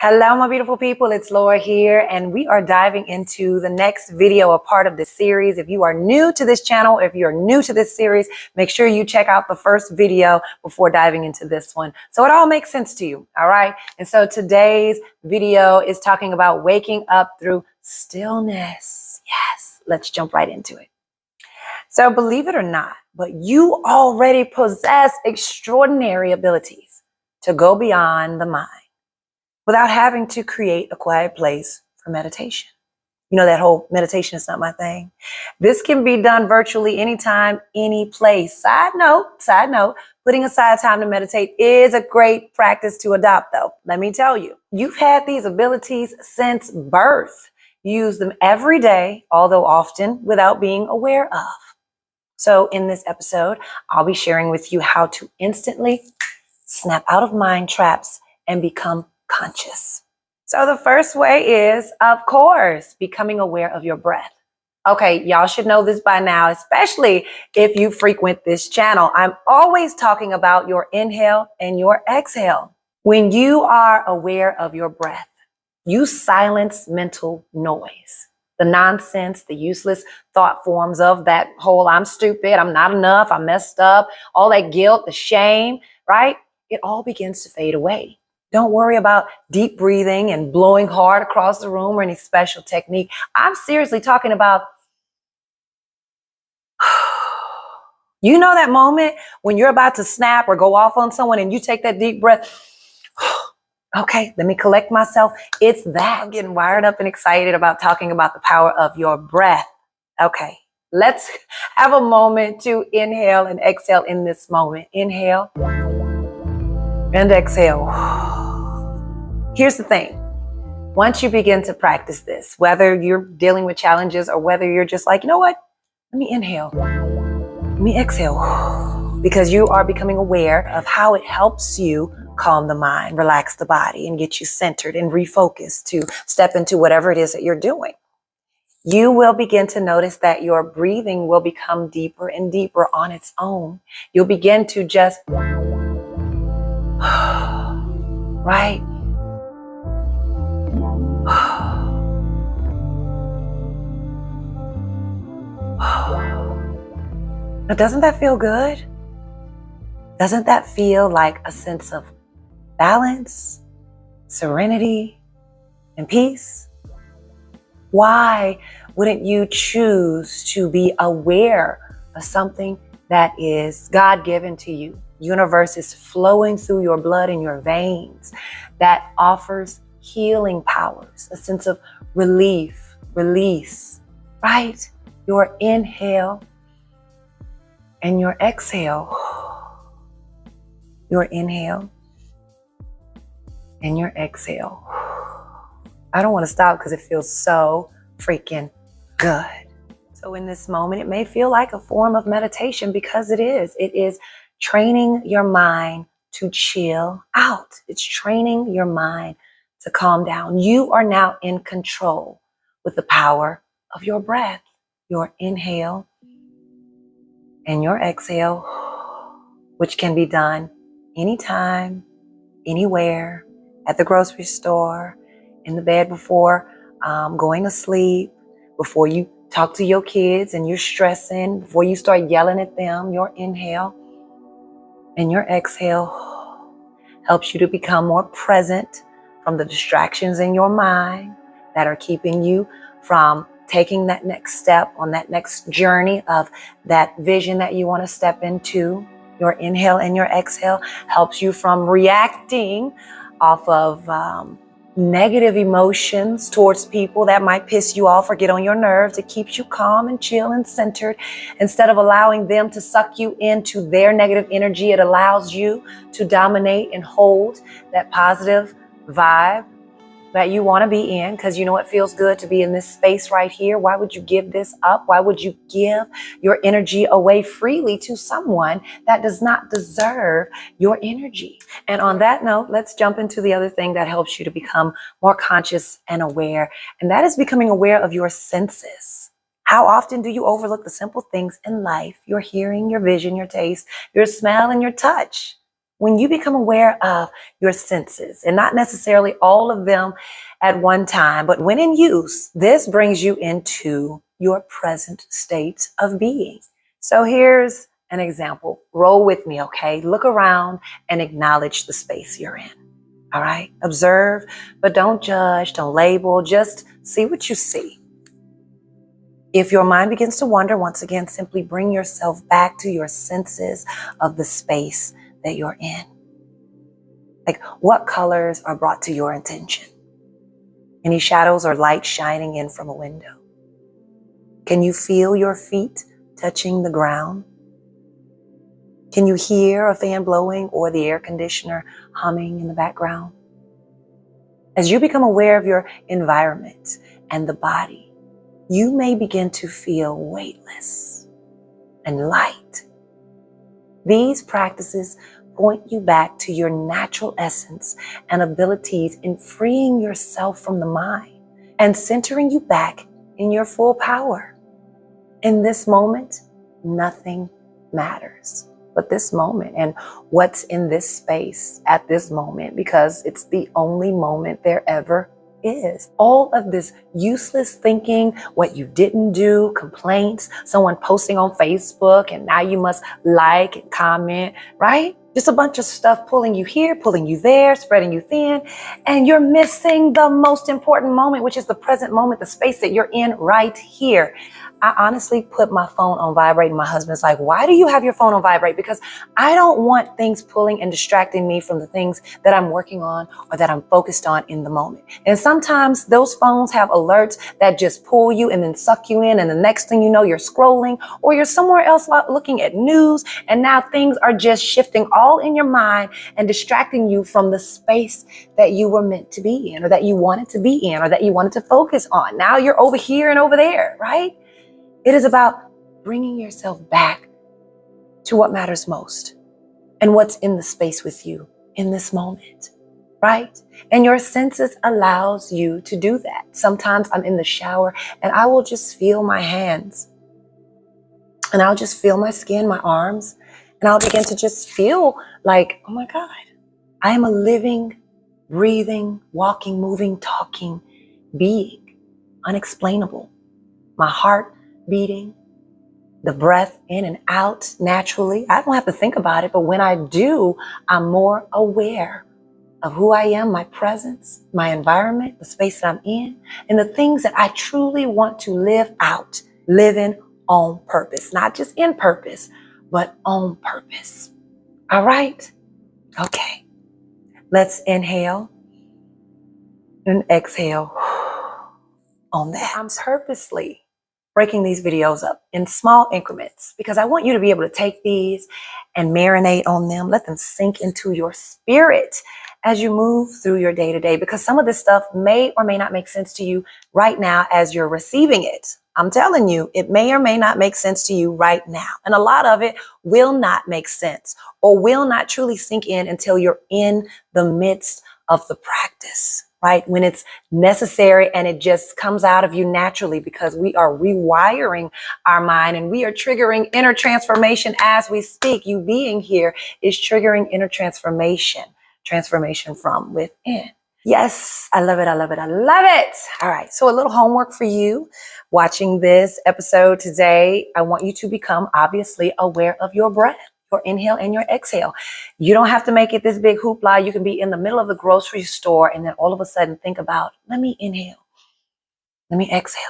Hello, my beautiful people. It's Lora here, and we are diving into the next video, a part of this series. If you are new to this channel, if you're new to this series, make sure you check out the first video before diving into this one, so it all makes sense to you. All right. And so today's video is talking about waking up through stillness. Yes. Let's jump right into it. So believe it or not, but you already possess extraordinary abilities to go beyond the mind, without having to create a quiet place for meditation. You know, that whole meditation is not my thing. This can be done virtually anytime, any place. Side note, putting aside time to meditate is a great practice to adopt, though. Let me tell you, you've had these abilities since birth. You use them every day, although often without being aware of. So in this episode, I'll be sharing with you how to instantly snap out of mind traps and become conscious. So the first way is, of course, becoming aware of your breath. Okay, y'all should know this by now, especially if you frequent this channel. I'm always talking about your inhale and your exhale. When you are aware of your breath, you silence mental noise, the nonsense, the useless thought forms of that whole I'm stupid, I'm not enough, I messed up, all that guilt, the shame, right? It all begins to fade away. Don't worry about deep breathing and blowing hard across the room or any special technique. I'm seriously talking about, you know, that moment when you're about to snap or go off on someone and you take that deep breath. Okay, let me collect myself. It's that. I'm getting wired up and excited about talking about the power of your breath. Okay, let's have a moment to inhale and exhale in this moment. Inhale and exhale. Here's the thing. Once you begin to practice this, whether you're dealing with challenges or whether you're just like, you know what? Let me inhale. Let me exhale. Because you are becoming aware of how it helps you calm the mind, relax the body, and get you centered and refocused to step into whatever it is that you're doing. You will begin to notice that your breathing will become deeper and deeper on its own. You'll begin to just, right? Now, doesn't that feel good? Doesn't that feel like a sense of balance, serenity, and peace? Why wouldn't you choose to be aware of something that is God-given to you? Universe is flowing through your blood and your veins that offers healing powers, a sense of relief, release, right? Your inhale and your exhale. Your inhale and your exhale. I don't want to stop because it feels so freaking good. So in this moment, it may feel like a form of meditation because it is. It is training your mind to chill out. It's training your mind to calm down. You are now in control with the power of your breath, your inhale and your exhale, which can be done anytime, anywhere, at the grocery store, in the bed before going to sleep, before you talk to your kids and you're stressing, before you start yelling at them. Your inhale and your exhale helps you to become more present from the distractions in your mind that are keeping you from taking that next step on that next journey of that vision that you want to step into. Your inhale and your exhale helps you from reacting off of negative emotions towards people that might piss you off or get on your nerves. It keeps you calm and chill and centered. Instead of allowing them to suck you into their negative energy, it allows you to dominate and hold that positive vibe that you want to be in, because you know it feels good to be in this space right here. Why would you give this up? Why would you give your energy away freely to someone that does not deserve your energy? And on that note, let's jump into the other thing that helps you to become more conscious and aware, and that is becoming aware of your senses. How often do you overlook the simple things in life? Your hearing, your vision, your taste, your smell, and your touch. When you become aware of your senses, and not necessarily all of them at one time, but when in use, this brings you into your present state of being. So here's an example. Roll with me, okay? Look around and acknowledge the space you're in. All right? Observe, but don't judge, don't label, just see what you see. If your mind begins to wander, once again, simply bring yourself back to your senses of the space that you're in. Like, what colors are brought to your attention? Any shadows or light shining in from a window? Can you feel your feet touching the ground? Can you hear a fan blowing or the air conditioner humming in the background? As you become aware of your environment and the body, you may begin to feel weightless and light. These practices point you back to your natural essence and abilities in freeing yourself from the mind and centering you back in your full power. In this moment, nothing matters but this moment and what's in this space at this moment, because it's the only moment there ever is. All of this useless thinking, what you didn't do, complaints, someone posting on Facebook and now you must like and comment, right? Just a bunch of stuff pulling you here, pulling you there, spreading you thin, and you're missing the most important moment, which is the present moment, the space that you're in right here. I honestly put my phone on vibrate, and my husband's like, why do you have your phone on vibrate? Because I don't want things pulling and distracting me from the things that I'm working on or that I'm focused on in the moment. And sometimes those phones have alerts that just pull you and then suck you in. And the next thing you know, you're scrolling or you're somewhere else looking at news. And now things are just shifting all in your mind and distracting you from the space that you were meant to be in, or that you wanted to be in, or that you wanted to focus on. Now you're over here and over there, right? It is about bringing yourself back to what matters most and what's in the space with you in this moment, right? And your senses allows you to do that. Sometimes I'm in the shower and I will just feel my hands and I'll just feel my skin, my arms, and I'll begin to just feel like, oh my God, I am a living, breathing, walking, moving, talking being, unexplainable. My heart beating, the breath in and out naturally. I don't have to think about it, but when I do, I'm more aware of who I am, my presence, my environment, the space that I'm in, and the things that I truly want to live out, living on purpose, not just in purpose, but on purpose. All right? Okay. Let's inhale and exhale on that. I'm purposely breaking these videos up in small increments because I want you to be able to take these and marinate on them. Let them sink into your spirit as you move through your day to day, because some of this stuff may or may not make sense to you right now as you're receiving it. I'm telling you, it may or may not make sense to you right now. And a lot of it will not make sense or will not truly sink in until you're in the midst of the practice. Right? When it's necessary and it just comes out of you naturally, because we are rewiring our mind and we are triggering inner transformation as we speak. You being here is triggering inner transformation from within. Yes, I love it. I love it. I love it. All right. So a little homework for you watching this episode today. I want you to become obviously aware of your breath. Your inhale and your exhale. You don't have to make it this big hoopla. You can be in the middle of the grocery store and then all of a sudden think about, let me inhale, let me exhale,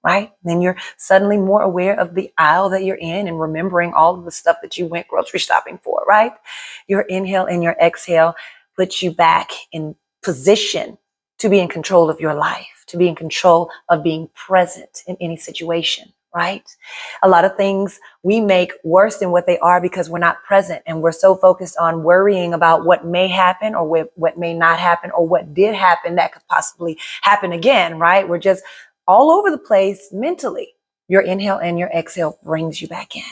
right? Then you're suddenly more aware of the aisle that you're in and remembering all of the stuff that you went grocery shopping for, right? Your inhale and your exhale puts you back in position to be in control of your life, to be in control of being present in any situation. Right? A lot of things we make worse than what they are because we're not present and we're so focused on worrying about what may happen or what may not happen or what did happen that could possibly happen again, right? We're just all over the place mentally. Your inhale and your exhale brings you back in.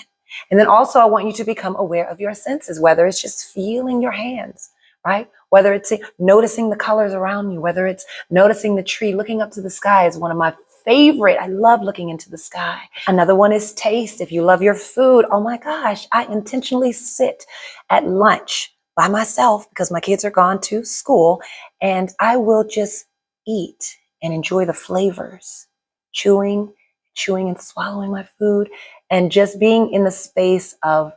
And then also I want you to become aware of your senses, whether it's just feeling your hands, right? Whether it's noticing the colors around you, whether it's noticing the tree, looking up to the sky is one of my favorite. I love looking into the sky. Another one is taste. If you love your food, oh my gosh, I intentionally sit at lunch by myself because my kids are gone to school, and I will just eat and enjoy the flavors, chewing and swallowing my food, and just being in the space of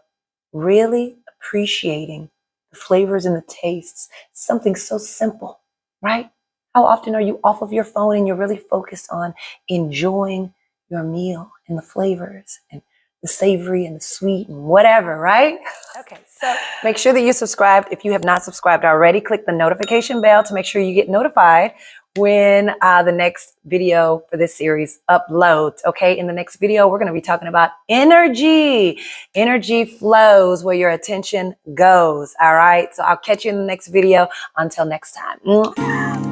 really appreciating the flavors and the tastes. Something so simple, right? How often are you off of your phone and you're really focused on enjoying your meal and the flavors and the savory and the sweet and whatever, right? Okay, so make sure that you're subscribed. If you have not subscribed already, click the notification bell to make sure you get notified when the next video for this series uploads. Okay, in the next video, we're going to be talking about energy. Energy flows where your attention goes. All right, so I'll catch you in the next video. Until next time.